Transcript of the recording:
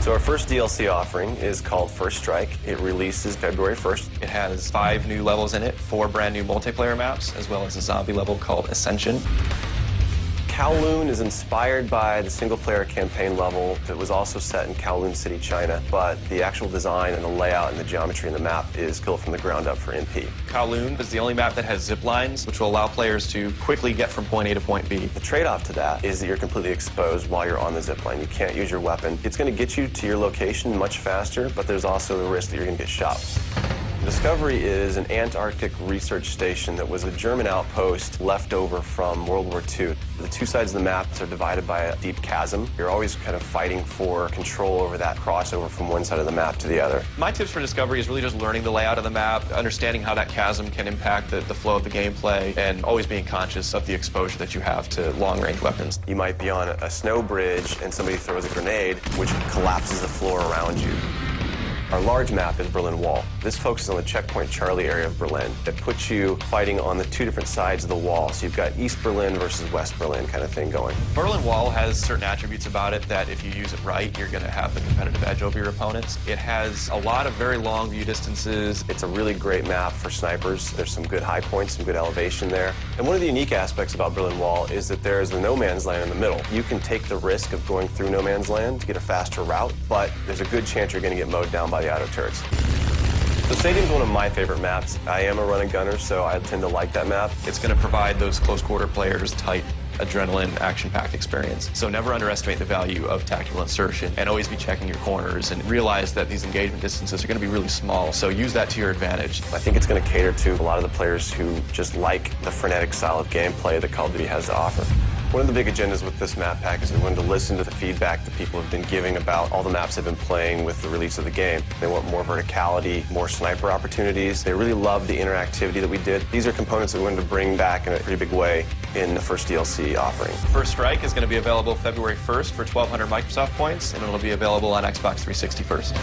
So our first DLC offering is called First Strike. It releases February 1st. It has 5 new levels in it, 4 brand new multiplayer maps, as well as a zombie level called Ascension. Kowloon is inspired by the single-player campaign level that was also set in Kowloon City, China, but the actual design and the layout and the geometry in the map is built from the ground up for MP. Kowloon is the only map that has zip lines, which will allow players to quickly get from point A to point B. The trade-off to that is that you're completely exposed while you're on the zip line. You can't use your weapon. It's going to get you to your location much faster, but there's also the risk that you're going to get shot. Discovery is an Antarctic research station that was a German outpost left over from World War II. The two sides of the map are divided by a deep chasm. You're always kind of fighting for control over that crossover from one side of the map to the other. My tips for Discovery is really just learning the layout of the map, understanding how that chasm can impact the flow of the gameplay, and always being conscious of the exposure that you have to long-range weapons. You might be on a snow bridge and somebody throws a grenade, which collapses the floor around you. Our large map is Berlin Wall. This focuses on the Checkpoint Charlie area of Berlin. It puts you fighting on the two different sides of the wall. So you've got East Berlin versus West Berlin kind of thing going. Berlin Wall has certain attributes about it that if you use it right, you're going to have the competitive edge over your opponents. It has a lot of very long view distances. It's a really great map for snipers. There's some good high points, some good elevation there. And one of the unique aspects about Berlin Wall is that there's the no man's land in the middle. You can take the risk of going through no man's land to get a faster route, but there's a good chance you're going to get mowed down by the auto turrets. The stadium's one of my favorite maps. I am a run and gunner, so I tend to like that map. It's going to provide those close quarter players tight adrenaline, action-packed experience. So never underestimate the value of tactical insertion, and always be checking your corners and realize that these engagement distances are going to be really small, so use that to your advantage. I think it's going to cater to a lot of the players who just like the frenetic style of gameplay that Call of Duty has to offer. One of the big agendas with this map pack is we wanted to listen to the feedback that people have been giving about all the maps they've been playing with the release of the game. They want more verticality, more sniper opportunities. They really love the interactivity that we did. These are components that we wanted to bring back in a pretty big way in the first DLC offering. First Strike is going to be available February 1st for 1,200 Microsoft points, and it'll be available on Xbox 360 first.